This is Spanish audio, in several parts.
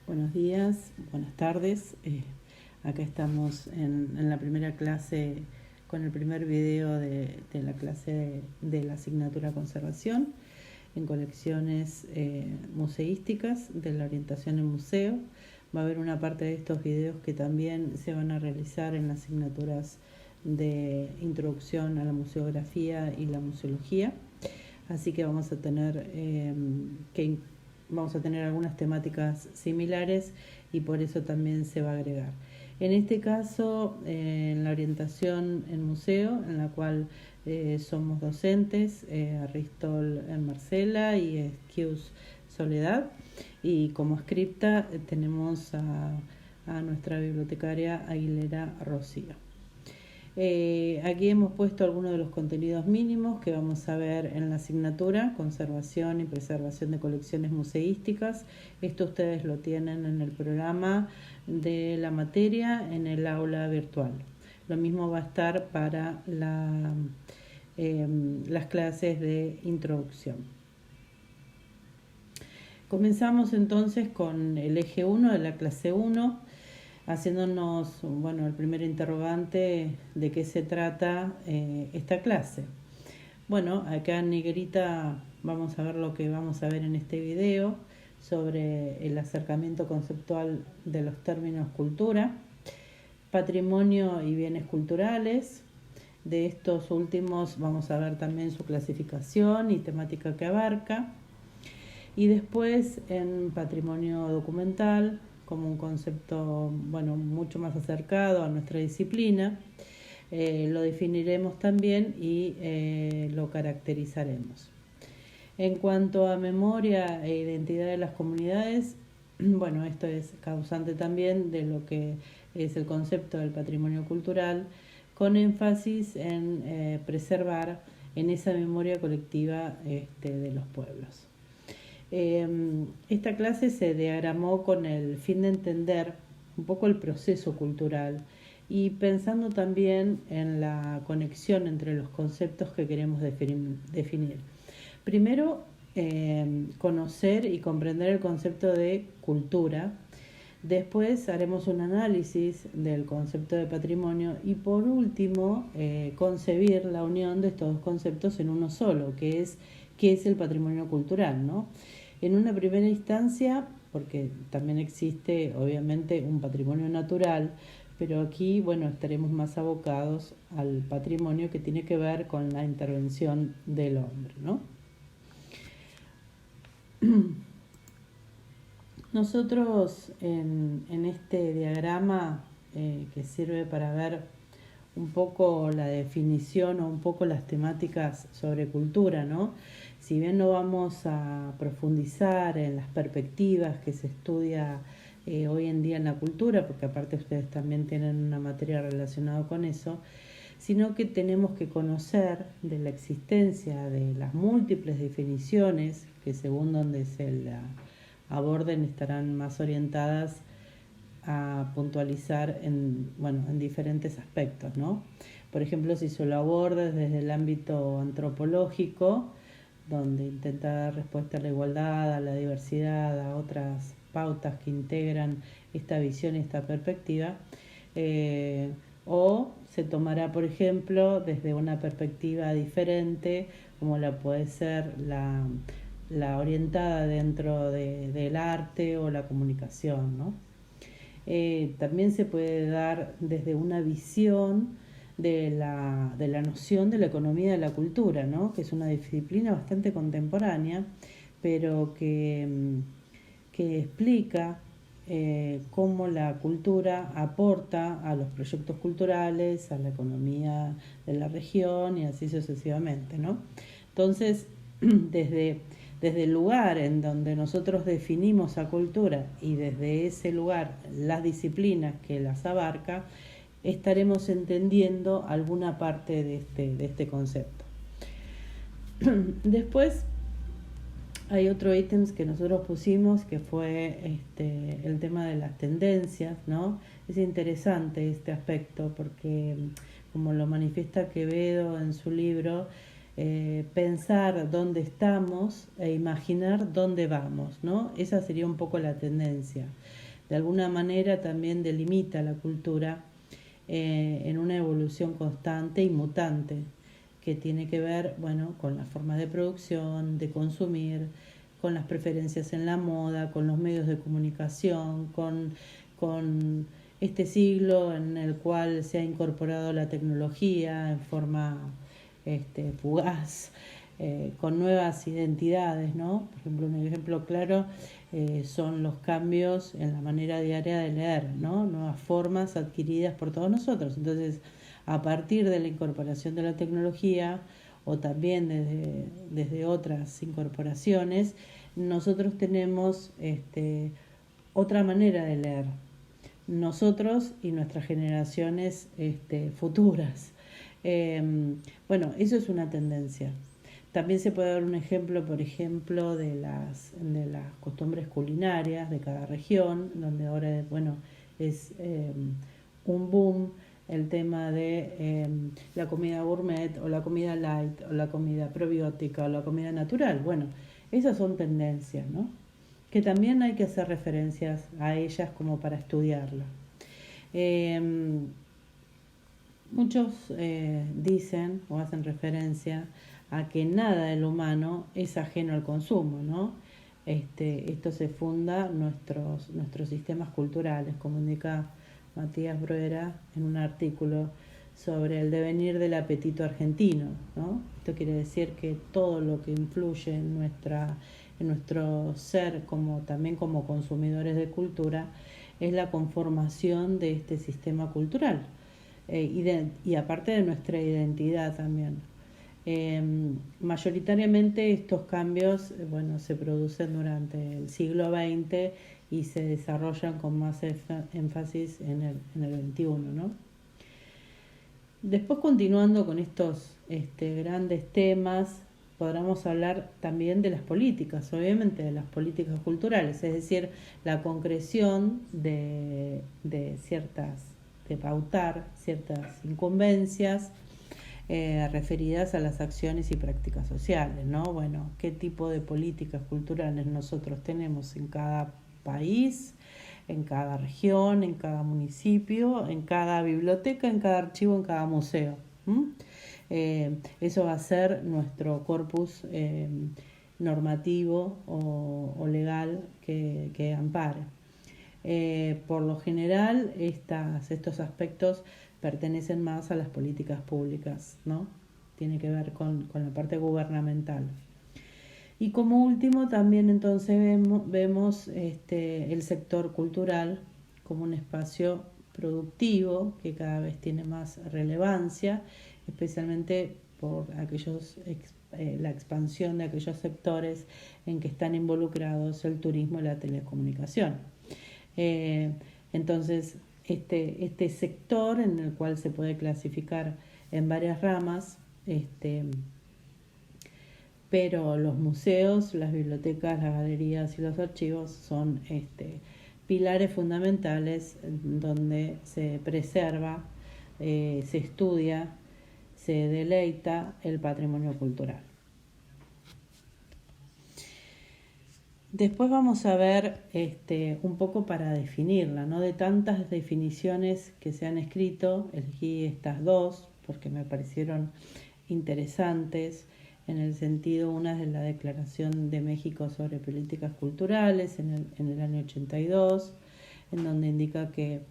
Buenos días, buenas tardes. Acá estamos en la primera clase con el primer video de la clase de la asignatura Conservación en colecciones museísticas de la orientación en museo. Va a haber una parte de estos videos que también se van a realizar en las asignaturas de introducción a la museografía y la museología. Así que vamos a tener algunas temáticas similares y por eso también se va a agregar. En este caso, en la orientación en museo, en la cual somos docentes, Aristol Marcela y Esquius Soledad, y como escripta tenemos a nuestra bibliotecaria Aguilera Rocío. Aquí hemos puesto algunos de los contenidos mínimos que vamos a ver en la asignatura, conservación y preservación de colecciones museísticas. Esto ustedes lo tienen en el programa de la materia en el aula virtual. Lo mismo va a estar para las clases de introducción. Comenzamos entonces con el eje 1 de la clase 1. Haciéndonos, el primer interrogante de qué se trata esta clase. Acá en negrita vamos a ver lo que vamos a ver en este video sobre el acercamiento conceptual de los términos cultura, patrimonio y bienes culturales. De estos últimos vamos a ver también su clasificación y temática que abarca. Y después en patrimonio documental, como un concepto mucho más acercado a nuestra disciplina, lo definiremos también y lo caracterizaremos. En cuanto a memoria e identidad de las comunidades, esto es causante también de lo que es el concepto del patrimonio cultural, con énfasis en preservar en esa memoria colectiva de los pueblos. Esta clase se diagramó con el fin de entender un poco el proceso cultural y pensando también en la conexión entre los conceptos que queremos definir. Primero, conocer y comprender el concepto de cultura. Después haremos un análisis del concepto de patrimonio y por último concebir la unión de estos dos conceptos en uno solo, que es qué es el patrimonio cultural, ¿no? En una primera instancia, porque también existe obviamente un patrimonio natural, pero aquí estaremos más abocados al patrimonio que tiene que ver con la intervención del hombre, ¿no? Nosotros en este diagrama que sirve para ver un poco la definición o un poco las temáticas sobre cultura, ¿no? Si bien no vamos a profundizar en las perspectivas que se estudia hoy en día en la cultura, porque aparte ustedes también tienen una materia relacionada con eso, sino que tenemos que conocer de la existencia de las múltiples definiciones que según donde se la aborden estarán más orientadas a puntualizar en diferentes aspectos, ¿no? Por ejemplo, si se lo aborda desde el ámbito antropológico, donde intenta dar respuesta a la igualdad, a la diversidad, a otras pautas que integran esta visión y esta perspectiva, o se tomará, por ejemplo, desde una perspectiva diferente, como la puede ser la orientada dentro del arte o la comunicación, ¿no? También se puede dar desde una visión de la noción de la economía de la cultura, ¿no? Que es una disciplina bastante contemporánea, pero que explica cómo la cultura aporta a los proyectos culturales, a la economía de la región y así sucesivamente, ¿no? Entonces, desde el lugar en donde nosotros definimos a cultura y desde ese lugar las disciplinas que las abarca, estaremos entendiendo alguna parte de este concepto. Después hay otro ítem que nosotros pusimos que fue el tema de las tendencias, ¿no? Es interesante este aspecto porque, como lo manifiesta Quevedo en su libro, pensar dónde estamos e imaginar dónde vamos, ¿no? Esa sería un poco la tendencia. De alguna manera también delimita la cultura en una evolución constante y mutante que tiene que ver, bueno, con las formas de producción, de consumir, con las preferencias en la moda, con los medios de comunicación, con este siglo en el cual se ha incorporado la tecnología en forma fugaz, con nuevas identidades, ¿no? Por ejemplo, un ejemplo claro son los cambios en la manera diaria de leer, ¿no? Nuevas formas adquiridas por todos nosotros. Entonces, a partir de la incorporación de la tecnología o también desde otras incorporaciones, nosotros tenemos otra manera de leer, nosotros y nuestras generaciones futuras. Bueno, eso es una tendencia. También se puede dar un ejemplo, por ejemplo, de las costumbres culinarias de cada región, donde ahora, bueno, es un boom el tema de la comida gourmet o la comida light o la comida probiótica o la comida natural. Bueno, esas son tendencias, ¿no? Que también hay que hacer referencias a ellas como para estudiarla. Muchos dicen o hacen referencia a que nada del humano es ajeno al consumo, ¿no? Esto se funda nuestros sistemas culturales, como indica Matías Bruera en un artículo sobre el devenir del apetito argentino, ¿no? Esto quiere decir que todo lo que influye en nuestro ser también como consumidores de cultura es la conformación de este sistema cultural y aparte de nuestra identidad también. Mayoritariamente estos cambios se producen durante el siglo XX y se desarrollan con más énfasis en el XXI, ¿no? Después, continuando con estos grandes temas, podremos hablar también de las políticas, obviamente de las políticas culturales, es decir, la concreción de pautar ciertas incumbencias referidas a las acciones y prácticas sociales, ¿no? Bueno, qué tipo de políticas culturales nosotros tenemos en cada país, en cada región, en cada municipio, en cada biblioteca, en cada archivo, en cada museo. Eso va a ser nuestro corpus normativo o legal que ampare. Por lo general, estos aspectos pertenecen más a las políticas públicas, ¿no? Tiene que ver con la parte gubernamental. Y como último, también entonces vemos el sector cultural como un espacio productivo que cada vez tiene más relevancia, especialmente por la expansión de aquellos sectores en que están involucrados el turismo y la telecomunicación. Entonces, este sector en el cual se puede clasificar en varias ramas, pero los museos, las bibliotecas, las galerías y los archivos son pilares fundamentales donde se preserva, se estudia, se deleita el patrimonio cultural. Después vamos a ver un poco para definirla, ¿no? De tantas definiciones que se han escrito, elegí estas dos porque me parecieron interesantes en el sentido, una de la Declaración de México sobre Políticas Culturales en el año 82, en donde indica que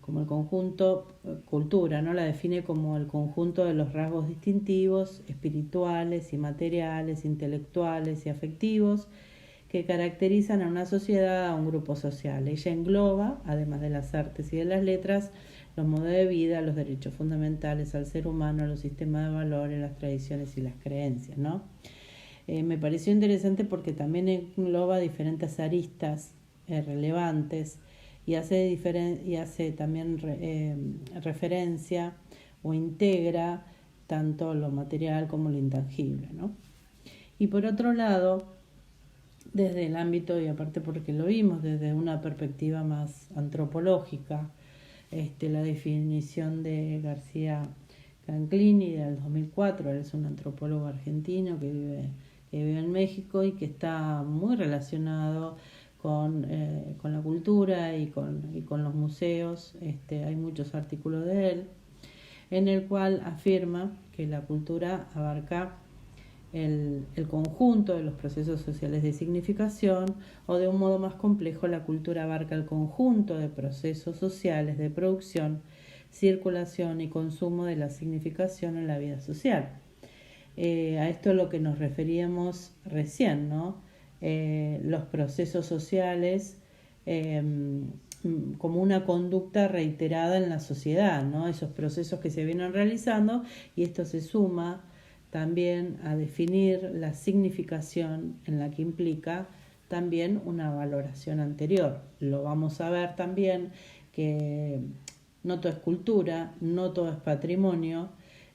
como el conjunto, cultura, ¿no? La define como el conjunto de los rasgos distintivos, espirituales y materiales, intelectuales y afectivos, que caracterizan a una sociedad, a un grupo social. Ella engloba, además de las artes y de las letras, los modos de vida, los derechos fundamentales al ser humano, los sistemas de valores, las tradiciones y las creencias, ¿no? Me pareció interesante porque también engloba diferentes aristas relevantes y hace también referencia o integra tanto lo material como lo intangible, ¿no? Y por otro lado, desde el ámbito, y aparte porque lo vimos desde una perspectiva más antropológica, la definición de García Canclini del 2004. Él es un antropólogo argentino que vive en México y que está muy relacionado con la cultura y con los museos. Hay muchos artículos de él en el cual afirma que la cultura abarca el conjunto de los procesos sociales de significación, o de un modo más complejo, la cultura abarca el conjunto de procesos sociales de producción, circulación y consumo de la significación en la vida social. A esto es lo que nos referíamos recién, ¿no? Los procesos sociales como una conducta reiterada en la sociedad, ¿no? Esos procesos que se vienen realizando, y esto se suma también a definir la significación en la que implica también una valoración anterior. Lo vamos a ver también que no todo es cultura, no todo es patrimonio,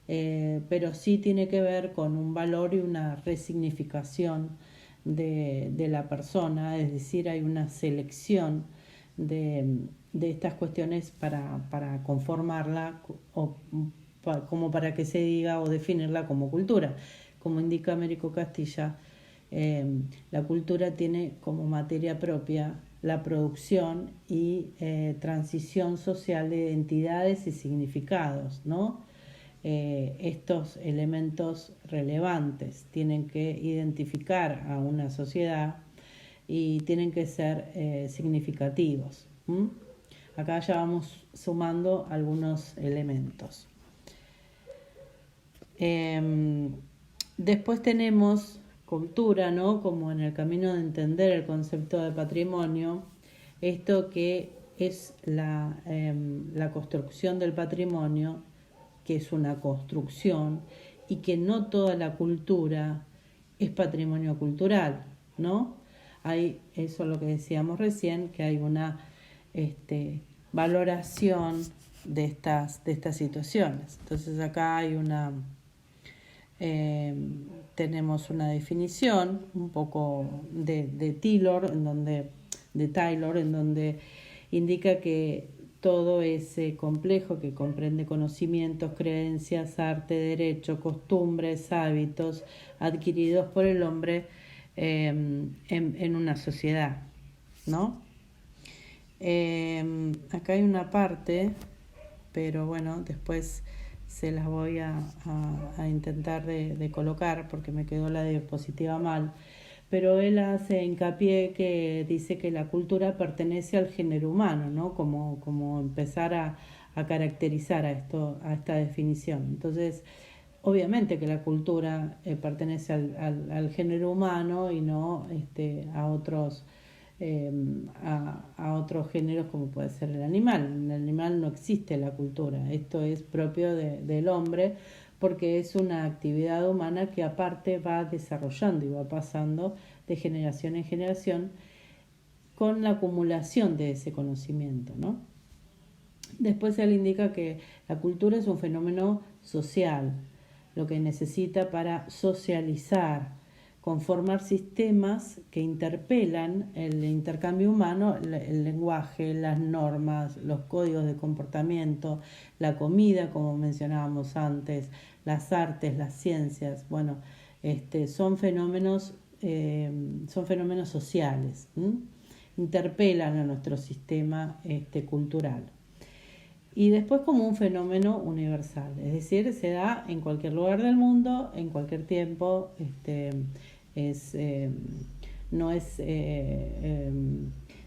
pero sí tiene que ver con un valor y una resignificación de la persona, es decir, hay una selección de estas cuestiones para conformarla como para que se diga o definirla como cultura. Como indica Américo Castilla, la cultura tiene como materia propia la producción y transición social de identidades y significados, ¿no? Estos elementos relevantes tienen que identificar a una sociedad y tienen que ser significativos. Acá ya vamos sumando algunos elementos. Después tenemos cultura, ¿no? Como en el camino de entender el concepto de patrimonio, esto que es la construcción del patrimonio, que es una construcción, y que no toda la cultura es patrimonio cultural, ¿no? Eso es lo que decíamos recién, que hay una valoración de estas situaciones. Entonces acá hay tenemos una definición un poco de Taylor, en donde indica que todo ese complejo que comprende conocimientos, creencias, arte, derecho, costumbres, hábitos adquiridos por el hombre en una sociedad, ¿no? Acá hay una parte, pero bueno, después se las voy a intentar de colocar porque me quedó la diapositiva mal, pero él hace hincapié que dice que la cultura pertenece al género humano, ¿no? Como empezar a caracterizar a esta definición. Entonces, obviamente que la cultura pertenece al género humano y no a otros a otros géneros como puede ser el animal. En el animal no existe la cultura, esto es propio del hombre, porque es una actividad humana que aparte va desarrollando y va pasando de generación en generación con la acumulación de ese conocimiento, ¿no? Después él indica que la cultura es un fenómeno social, lo que necesita para socializar, conformar sistemas que interpelan el intercambio humano, el lenguaje, las normas, los códigos de comportamiento, la comida, como mencionábamos antes, las artes, las ciencias. Bueno, son fenómenos sociales, interpelan a nuestro sistema cultural. Y después como un fenómeno universal, es decir, se da en cualquier lugar del mundo, en cualquier tiempo, no es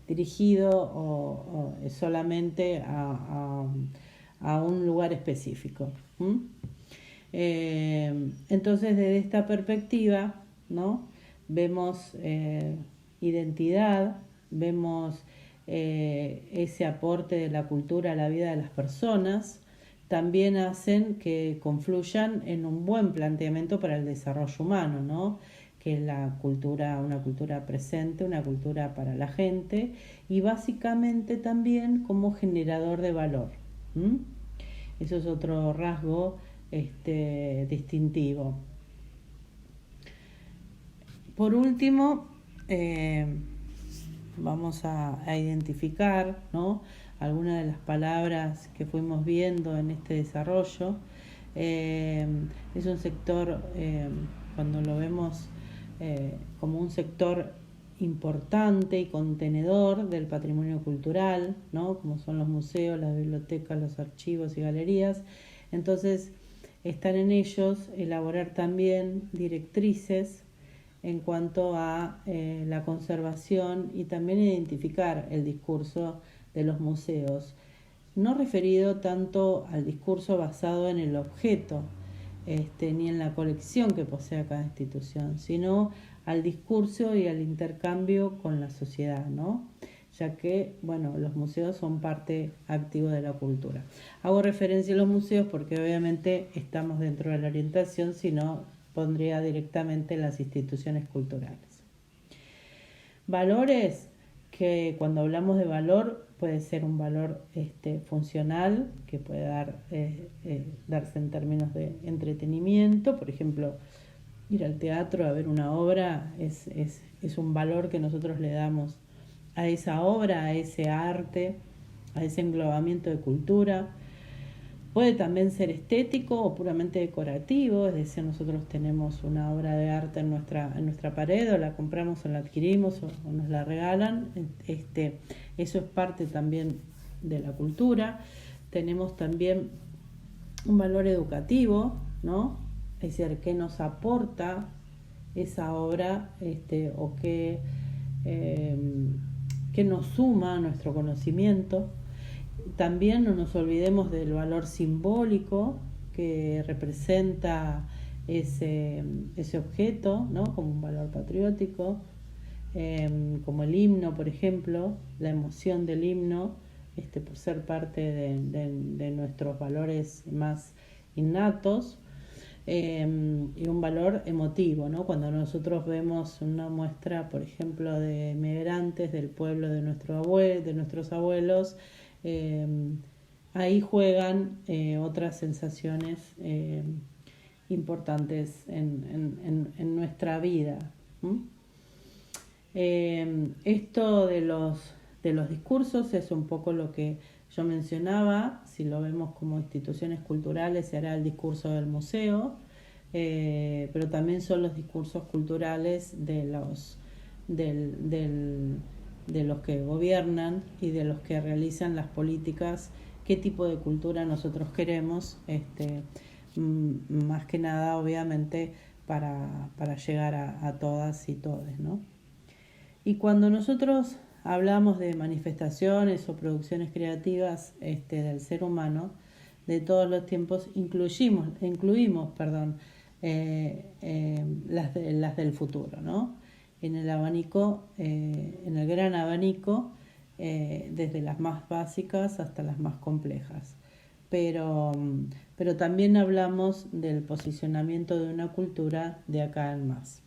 dirigido o solamente a un lugar específico. Entonces, desde esta perspectiva, ¿no? Vemos identidad, vemos ese aporte de la cultura a la vida de las personas, también hacen que confluyan en un buen planteamiento para el desarrollo humano, ¿no? Que es una cultura presente, una cultura para la gente, y básicamente también como generador de valor. Eso es otro rasgo distintivo. Por último, vamos a identificar, ¿no? Algunas de las palabras que fuimos viendo en este desarrollo. Es un sector, cuando lo vemos como un sector importante y contenedor del patrimonio cultural, ¿no? Como son los museos, las bibliotecas, los archivos y galerías. Entonces, están en ellos elaborar también directrices en cuanto a la conservación y también identificar el discurso de los museos, no referido tanto al discurso basado en el objeto ni en la colección que posea cada institución, sino al discurso y al intercambio con la sociedad, ¿no? Ya que, bueno, los museos son parte activa de la cultura. Hago referencia a los museos porque obviamente estamos dentro de la orientación, si no pondría directamente las instituciones culturales. Valores, que cuando hablamos de valor puede ser un valor funcional, que puede darse en términos de entretenimiento. Por ejemplo, ir al teatro a ver una obra es un valor que nosotros le damos a esa obra, a ese arte, a ese englobamiento de cultura. Puede también ser estético o puramente decorativo, es decir, nosotros tenemos una obra de arte en nuestra pared, o la compramos o la adquirimos o nos la regalan. Eso es parte también de la cultura. Tenemos también un valor educativo, ¿no? Es decir, qué nos aporta esa obra o qué nos suma a nuestro conocimiento. También no nos olvidemos del valor simbólico que representa ese objeto, ¿no? Como un valor patriótico, como el himno, por ejemplo, la emoción del himno, por ser parte de nuestros valores más innatos, y un valor emotivo, ¿no? Cuando nosotros vemos una muestra, por ejemplo, de migrantes del pueblo de nuestros abuelos, ahí juegan otras sensaciones importantes en nuestra vida. Esto de los discursos es un poco lo que yo mencionaba. Si lo vemos como instituciones culturales, será el discurso del museo, pero también son los discursos culturales de los que gobiernan y de los que realizan las políticas, qué tipo de cultura nosotros queremos, más que nada obviamente para llegar a todas y todes, ¿no? Y cuando nosotros hablamos de manifestaciones o producciones creativas del ser humano de todos los tiempos, incluimos las del futuro, ¿no? En el abanico, en el gran abanico, desde las más básicas hasta las más complejas. Pero también hablamos del posicionamiento de una cultura de acá en más.